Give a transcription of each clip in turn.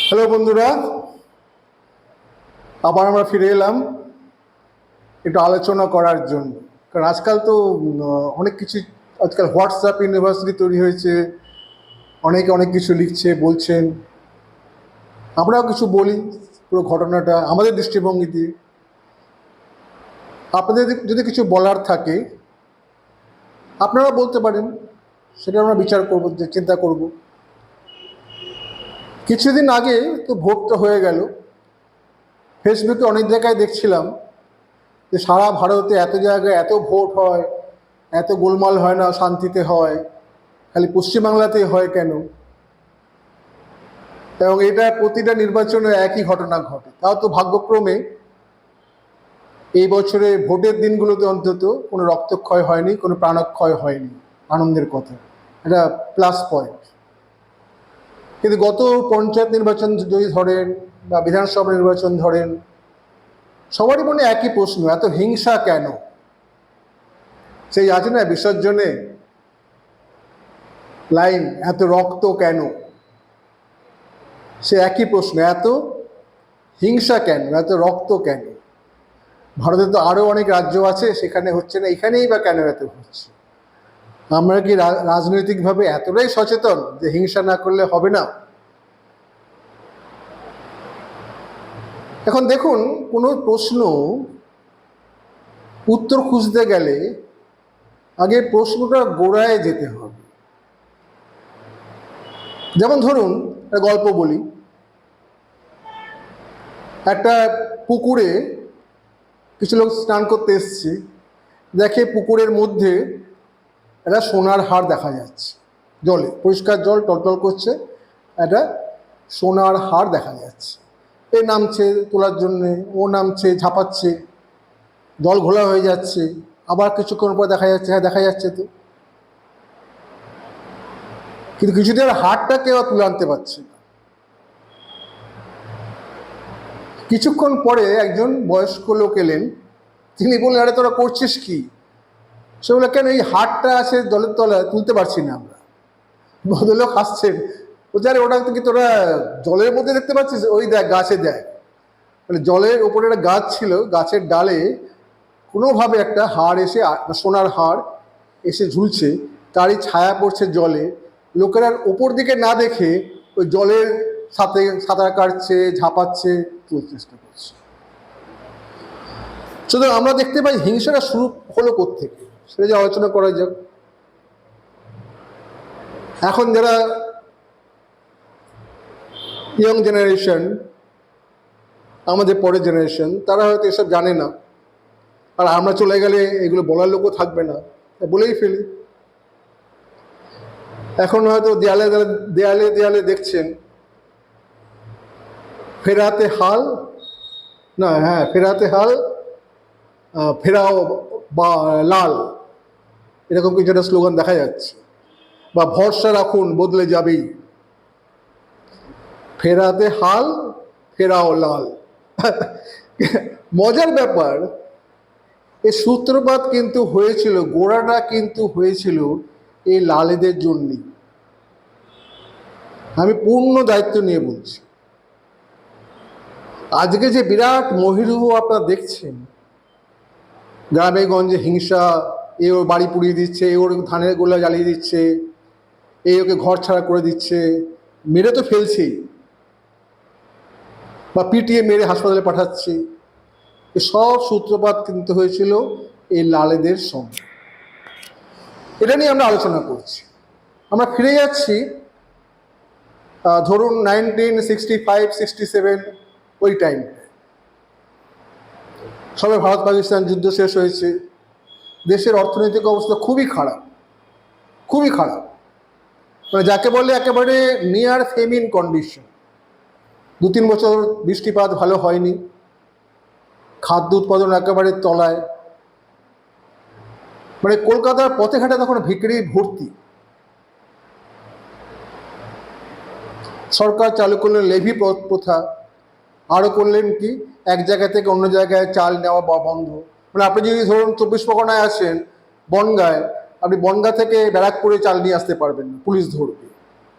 Hello বন্ধুরা, আবার আমরা ফিরে এলাম একটু আলোচনা করার জন্য। কারণ আজকাল তো অনেক কিছু, আজকাল হোয়াটসঅ্যাপ ইউনিভার্সিটি তৈরি হয়েছে, অনেকে অনেক কিছু লিখছে, বলছেন। আমরাও কিছু বলি পুরো ঘটনাটা আমাদের দৃষ্টিভঙ্গি দিয়ে। আপনাদের যদি কিছু বলার থাকে আপনারা বলতে পারেন, সেটা আমরা বিচার করব, যে চিন্তা করব। কিছুদিন আগে তো ভোটটা হয়ে গেল, ফেসবুকে অনেক জায়গায় দেখছিলাম যে সারা ভারতে এত জায়গায় এত ভোট হয়, এত গোলমাল হয় না, শান্তিতে হয়, খালি পশ্চিমবাংলাতেই হয় কেন? এবং এটা প্রতিটা নির্বাচনে একই ঘটনা ঘটে। তাও তো ভাগ্যক্রমে এই বছরে ভোটের দিনগুলোতে অন্তত কোনো রক্তক্ষয় হয়নি, কোনো প্রাণক্ষয় হয়নি। আনন্দের কথা, এটা প্লাস পয়েন্ট। কিন্তু গত পঞ্চায়েত নির্বাচন যদি ধরেন বা বিধানসভা নির্বাচন ধরেন, সবারই মনে একই প্রশ্ন, এত হিংসা কেন? সেই আছে না বিসর্জনে লাইন, এত রক্ত কেন? সে একই প্রশ্ন, এত হিংসা কেন, এত রক্ত কেন? ভারতে তো আরও অনেক রাজ্য আছে, সেখানে হচ্ছে না, এখানেই বা কেন এত হচ্ছে? আমরা কি রাজনৈতিকভাবে এতটাই সচেতন যে হিংসা না করলে হবে না? এখন দেখুন, কোনো প্রশ্ন উত্তর খুঁজতে গেলে আগে প্রশ্নটা গোড়ায় যেতে হবে। যেমন ধরুন, একটা গল্প বলি। একটা পুকুরে কিছু লোক স্নান করতে এসছে, দেখে পুকুরের মধ্যে একটা সোনার হার দেখা যাচ্ছে, জলে পরিষ্কার জল টলটল করছে, একটা সোনার হার দেখা যাচ্ছে। এ নামছে তোলার জন্যে, ও নামছে, ঝাঁপাচ্ছে, জল ঘোলা হয়ে যাচ্ছে। আবার কিছুক্ষণ পর দেখা যাচ্ছে, হ্যাঁ দেখা যাচ্ছে তো, কিন্তু কিছুদিন হারটা কেউ তুলে আনতে পারছে না। কিছুক্ষণ পরে একজন বয়স্ক লোক এলেন, তিনি বললেন, আরে তোরা করছিস কি? সে বলে, কেন এই হারটা আছে জলের তলায়, তুলতে পারছি না আমরা। ভদ্রলোক হাসছেন, বলছে, আরে ওটা কি তোরা জলের মধ্যে দেখতে পাচ্ছিস? ওই দেখ গাছে দেখ। মানে জলের ওপরে একটা গাছ ছিল, গাছের ডালে কোনোভাবে একটা হাড় এসে, সোনার হাড় এসে ঝুলছে, তারই ছায়া পড়ছে জলে। লোকেরা ওপর দিকে না দেখে ওই জলের সাথে সাঁতার কাটছে, ঝাঁপাচ্ছে, তুলতে চেষ্টা করছে। সুতরাং আমরা দেখতে পাই হিংসাটা শুরু হলো কোত্থেকে, সেটা যে আলোচনা করা যাক। এখন যারা ইয়ং জেনারেশন, আমাদের পরের জেনারেশন, তারা হয়তো এসব জানে না। আর আমরা চলে গেলে এগুলো বলার লোকও থাকবে না, বলেই ফেলি। এখন হয়তো দেয়ালে দেয়ালে দেয়ালে দেখছেন ফেরাতে হাল, না হ্যাঁ ফেরাতে হাল, ফেরাও বা লাল, এরকম কিছু একটা স্লোগান দেখা যাচ্ছে। বা ভরসা রাখুন বদলে যাবেই, ফেরাতে হাল, ফেরাও লাল। মজার ব্যাপার, এই সূত্রপাত কিন্তু হয়েছিল, গোড়াটা কিন্তু হয়েছিল এই লালেদের জন্যই। আমি পূর্ণ দায়িত্ব নিয়ে বলছি। আজকে যে বিরাট মহিরুহ আপনারা দেখছেন, গ্রামে গঞ্জে হিংসা, এ ওর বাড়ি পুড়িয়ে দিচ্ছে, এ ওর ধানের গোলা জ্বালিয়ে দিচ্ছে, এই ওকে ঘর ছাড়া করে দিচ্ছে, মেরে তো ফেলছেই, বা পিটিয়ে মেরে হাসপাতালে পাঠাচ্ছে। সব সূত্রপাত কিন্তু হয়েছিল এই লালেদের সঙ্গে। এটা নিয়ে আমরা আলোচনা করছি। আমরা ফিরে যাচ্ছি ধরুন 1965-67 ওই টাইম। সবে ভারত পাকিস্তান যুদ্ধ শেষ হয়েছে, দেশের অর্থনৈতিক অবস্থা খুবই খারাপ, খুবই খারাপ। মানে যাকে বলে একেবারে নিয়ার ফেমিন কন্ডিশন। 2-3 বছর বৃষ্টিপাত ভালো হয়নি, খাদ্য উৎপাদন একেবারে তলায়। মানে কলকাতার পথে ঘাটে তখন ভিখারি ভর্তি। সরকার চালু করলেন লেভি প্রথা, আরও করলেন কি, এক জায়গা থেকে অন্য জায়গায় চাল নেওয়া বা বন্ধ। মানে আপনি যদি ধরুন 24 পরগনায় আসেন, বনগায়, আপনি বনগা থেকে ব্যারাকপুরে চাল নিয়ে আসতে পারবেন না, পুলিশ ধরবে,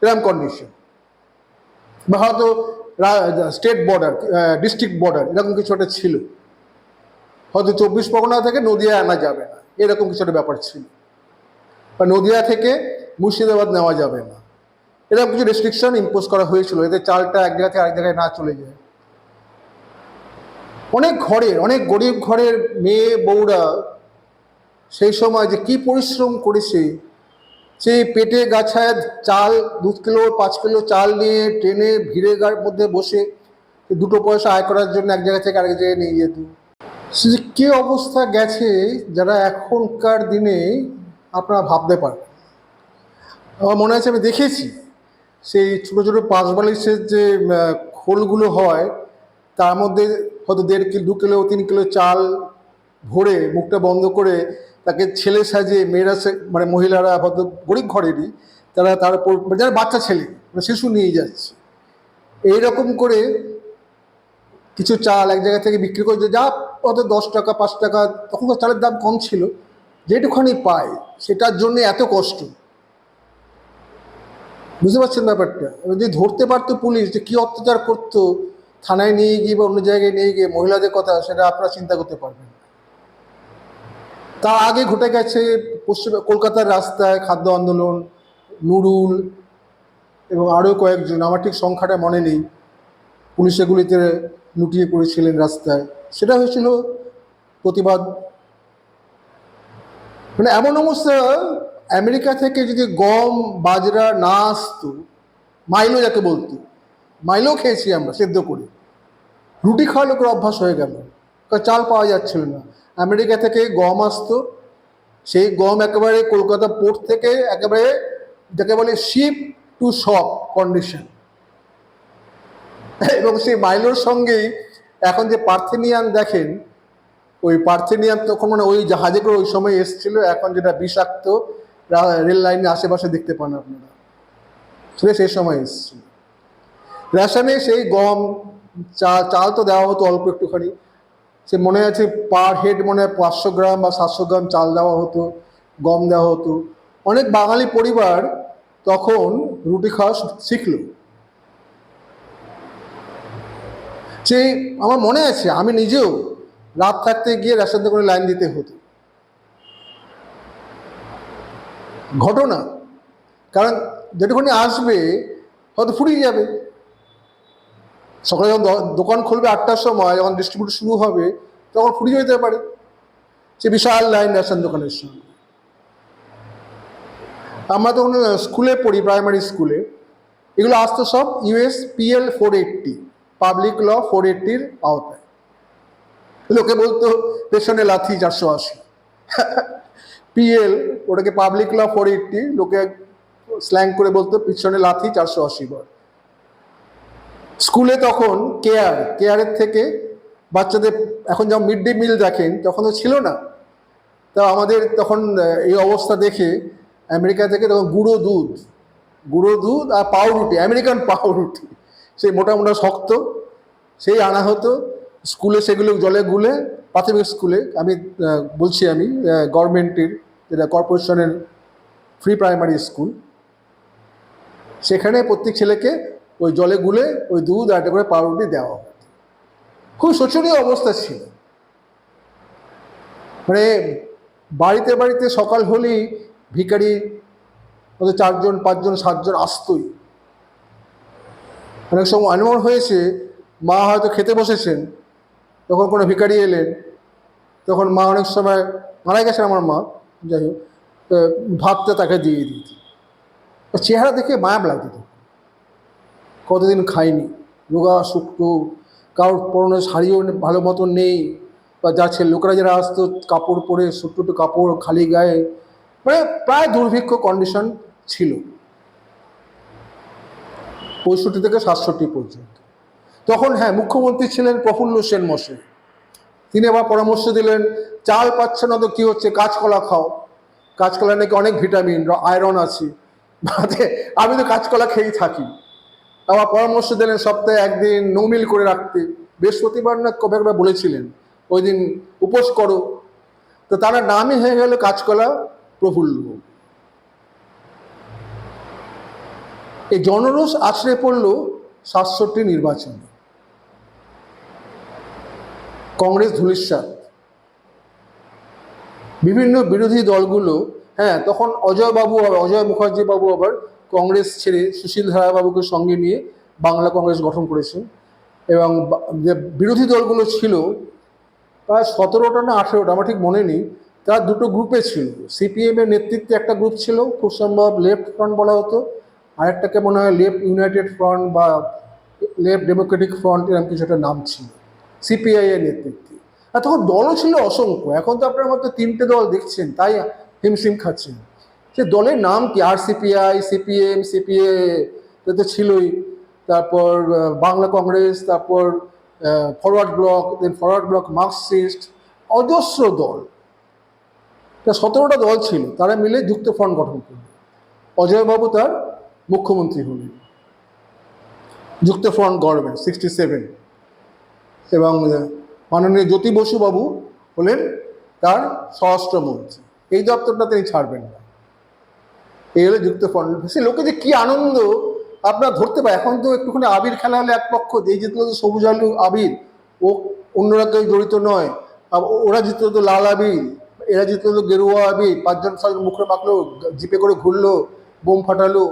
এরকম কন্ডিশন। বা হয়তো স্টেট বর্ডার, ডিস্ট্রিক্ট বর্ডার, এরকম কিছু একটা ছিল। হয়তো 24 পরগনা থেকে নদিয়া আনা যাবে না, এরকম কিছু একটা ব্যাপার ছিল, বা নদিয়া থেকে মুর্শিদাবাদ নেওয়া যাবে না, এরকম কিছু রেস্ট্রিকশন ইম্পোজ করা হয়েছিল, এতে চালটা এক জায়গা থেকে আরেক জায়গায় না চলে যায়। অনেক ঘরের, অনেক গরিব ঘরের মেয়ে বউরা সেই সময় যে কি পরিশ্রম করেছে, সেই পেটে গাছায় চাল 2 কিলো 5 কিলো চাল নিয়ে ট্রেনে ভিড়ের মধ্যে বসে 2 পয়সা আয় করার জন্য এক জায়গা থেকে আরেক জায়গায় নিয়ে যেত। সে যে কী অবস্থা গেছে, যারা এখনকার দিনে আপনারা ভাবতে পারেন। আমার মনে আছে, আমি দেখেছি সেই ছোটো ছোটো 5 বালিশের যে খোলগুলো হয়, তার মধ্যে হয়তো 1.5 কিলো 2 কিলো 3 কিলো চাল ভরে মুখটা বন্ধ করে তাকে ছেলে সাজিয়ে মেয়েরা, মানে মহিলারা হয়তো গরিব ঘরেরই, তারা তার উপর, যারা বাচ্চা ছেলে মানে শিশু নিয়ে যাচ্ছে, এইরকম করে কিছু চাল এক জায়গা থেকে বিক্রি করে, যা হয়তো 10 টাকা 5 টাকা, তখনকার চালের দাম কম ছিল, যেটুখানি পায় সেটার জন্য এত কষ্ট। বুঝতে পারছেন ব্যাপারটা? যদি ধরতে পারতো পুলিশ যে কী অত্যাচার করতো, থানায় নিয়ে গিয়ে বা অন্য জায়গায় নিয়ে গিয়ে মহিলাদের কথা, সেটা আপনারা চিন্তা করতে পারবেন। তার আগে ঘটে গেছে কলকাতার রাস্তায় খাদ্য আন্দোলন, নুরুল এবং আরও কয়েকজন, আমার ঠিক সংখ্যাটা মনে নেই, পুলিশে গুলিতে লুটিয়ে পড়েছিলেন রাস্তায়, সেটা হয়েছিল প্রতিবাদ। মানে এমন অবস্থা, আমেরিকা থেকে যদি গম বাজরা না আসতো, মাইলো যাকে বলতো, মাইলো খেয়েছি আমরা সেদ্ধ করে, রুটি খাওয়া লোকের অভ্যাস হয়ে গেল, কারণ চাল পাওয়া যাচ্ছিল না। আমেরিকা থেকে গম আসতো, সেই গম একেবারে কলকাতা পোর্ট থেকে একেবারে যাকে বলে শিপ টু শপ কন্ডিশন, এবং সেই মাইলোর সঙ্গেই এখন যে পার্থেনিয়ান দেখেন, ওই পার্থেনিয়ান তখন মানে ওই জাহাজে করে ওই সময় এসেছিল, এখন যেটা বিষাক্ত রেল লাইনের আশেপাশে দেখতে পান আপনারা, সেটা সেই সময় এসেছিল। রেশনে সেই গম চাল তো দেওয়া হতো অল্প একটুখানি, সে মনে আছে পার হেড মনে হয় 500 গ্রাম বা 700 গ্রাম চাল দেওয়া হতো, গম দেওয়া হতো। অনেক বাঙালি পরিবার তখন রুটি খাওয়া শিখল। সেই আমার মনে আছে, আমি নিজেও রাত থাকতে গিয়ে রেশন দোকানে লাইন দিতে হতো, ঘটনা। কারণ যেটুকুনি আসবে হয়তো ফুরিয়ে যাবে, সকালে যখন দোকান খুলবে 8টার সময়, যখন ডিস্ট্রিবিউট শুরু হবে তখন ফুরিয়ে যেতে পারে, সে বিশাল লাইন রেশন দোকানের সঙ্গে। আমরা তখন স্কুলে পড়ি, প্রাইমারি স্কুলে, এগুলো আসতো সব USPL 480, পাবলিক ল 480-র আওতায়। লোকে বলতো পেছনে লাথি 480, PL ওটাকে পাবলিক ল 480, লোকে স্ল্যাং করে বলতো পিছনে লাথি 480 বার। স্কুলে তখন কেয়ারের থেকে বাচ্চাদের, এখন যেমন মিড ডে মিল দেখেন, তখন তো ছিল না। তা আমাদের তখন এই অবস্থা দেখে আমেরিকা থেকে তখন গুঁড়ো দুধ আর পাউরুটি, আমেরিকান পাউরুটি, সেই মোটা মোটা শক্ত, সেই আনা হতো স্কুলে, সেগুলো জলে গুলে, প্রাথমিক স্কুলে আমি বলছি, আমি গভর্নমেন্টের যেটা কর্পোরেশনের ফ্রি প্রাইমারি স্কুল, সেখানে প্রত্যেক ছেলেকে ওই জলে গুলে ওই দুধ আর একটা করে পাউরুটি দেওয়া হতো। খুব শোচনীয় অবস্থা ছিল। মানে বাড়িতে বাড়িতে সকাল হলেই ভিখারি হয়তো 4 জন 5 জন 7 জন আসতই। অনেক সময় এমন হয়েছে, মা হয়তো খেতে বসেছেন, তখন কোনো ভিখারি এলেন, তখন মা অনেক সময়, মারা গেছেন আমার মা, যাই হোক, ভাতটা তাকে দিয়ে দিত। চেহারা দেখে মায়াব লাগতো, কতদিন খাইনি, রোগা শুক্তো, কারোর পরনে শাড়িও ভালো মতন নেই, বা যাচ্ছে লোকেরা যারা আসতো কাপড় পরে, ছোট্ট কাপড় খালি গায়ে, মানে প্রায় দুর্ভিক্ষ কন্ডিশন ছিল 65 থেকে 67 পর্যন্ত। তখন হ্যাঁ, মুখ্যমন্ত্রী ছিলেন প্রফুল্ল সেন মশাই। তিনি আবার পরামর্শ দিলেন, চাল পাচ্ছে না তো কী হচ্ছে, কাঁচকলা খাও, কাঁচকলা নাকি অনেক ভিটামিন আয়রন আছে। আমি তো কাঁচকলা খেয়েই থাকি। আবার পরামর্শ দিলেন সপ্তাহে 1 দিন নৌমিল করে রাখতে, বৃহস্পতিবার না কবে একবার বলেছিলেন ওই দিন উপোস করো। তো তার নামই হয়ে গেল কাঁচকলা প্রফুল্ল। এই জনরোষ আছড়ে পড়ল 67 নির্বাচনে কংগ্রেস ধূলিসাৎ। বিভিন্ন বিরোধী দলগুলো, হ্যাঁ তখন অজয় মুখার্জি বাবু আবার কংগ্রেস ছেড়ে সুশীল ধারা বাবুকে সঙ্গে নিয়ে বাংলা কংগ্রেস গঠন করেছেন। এবং যে বিরোধী দলগুলো ছিল প্রায় 17টা না 18টা, আমার ঠিক মনে নেই, তার দুটো গ্রুপে ছিল। সিপিএম এর নেতৃত্বে একটা গ্রুপ ছিল, খুব সম্ভব লেফট ফ্রন্ট বলা হতো, আরেকটাকে মনে হয় লেফট ইউনাইটেড ফ্রন্ট বা লেফট ডেমোক্রেটিক ফ্রন্ট, এরকম কিছু একটা নাম ছিল সিপিআই এর নেতৃত্বে। আর তখন দলও ছিল অসংখ্য। এখন তো আপনার মাত্র 3টে দল দেখছেন, তাই হিমশিম খাচ্ছেন। সে দলের নাম কি, আরসিপিআই, সিপিএম, সিপিএ তো ছিলই, তারপর বাংলা কংগ্রেস, তারপর ফরওয়ার্ড ব্লক, মার্কসিস্ট, অজস্র দল। 17টা দল ছিল, তারা মিলে যুক্ত ফ্রন্ট গঠন করল। অজয়বাবু তার মুখ্যমন্ত্রী হলেন, যুক্ত ফ্রন্ট গভর্নমেন্ট 67। এবং মাননীয় জ্যোতি বসুবাবু হলেন তার স্বরাষ্ট্রমন্ত্রী। এই দপ্তরটা তিনি ছাড়বেন না। এই হলো যুক্ত ফ্রন্ট। সে লোকে যে কি আনন্দ আপনার ধরতে পারে। এখন তো একটুখানি আবির খেলা হলে এক পক্ষ, এই জিতলো তো সবুজ আলু আবির, ও অন্যরা কেউ জড়িত নয়, ওরা জিতলো তো লাল আবির, এরা জিতলো তো গেরুয়া আবির, 5জন 6জন মুখে মাখলো, জিপে করে ঘুরলো, বোম ফাটালো।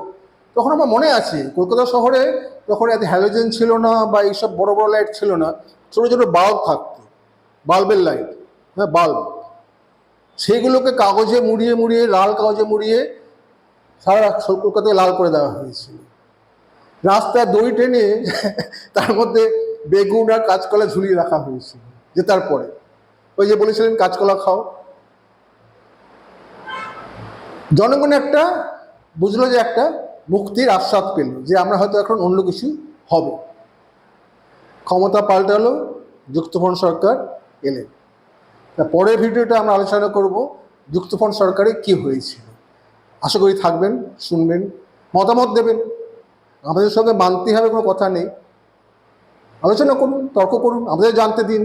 তখন আমার মনে আছে কলকাতা শহরে তখন এত হ্যালোজেন ছিল না বা এইসব বড় বড় লাইট ছিল না, ছোটো ছোটো বাল্ব থাকতো, বাল্বের লাইট, হ্যাঁ বাল্ব, সেইগুলোকে কাগজে মুড়িয়ে লাল কাগজে মুড়িয়ে সারা কলকাতায় লাল করে দেওয়া হয়েছিল। রাস্তায় দড়ি টেনে তার মধ্যে বেগুন আর কাঁচকলা ঝুলিয়ে রাখা হয়েছিল জেতার পরে। ওই যে বলেছিলেন কাঁচকলা খাও। জনগণ একটা বুঝলো যে একটা মুক্তির আস্বাদ পেল, যে আমরা হয়তো এখন অন্য কিছু হবে। ক্ষমতা পাল্টালো, যুক্তফ্রন্ট সরকার এলেন। পরের ভিডিওটা আমরা আলোচনা করব যুক্তফ্রন্ট সরকারে কি হয়েছিল। আশা করি থাকবেন, শুনবেন, মতামত দেবেন। আমাদের সঙ্গে মানতে হবে কোনো কথা নেই, আলোচনা করুন, তর্ক করুন, আমাদের জানতে দিন।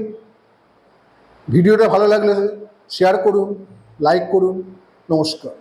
ভিডিওটা ভালো লাগলে শেয়ার করুন, লাইক করুন। নমস্কার।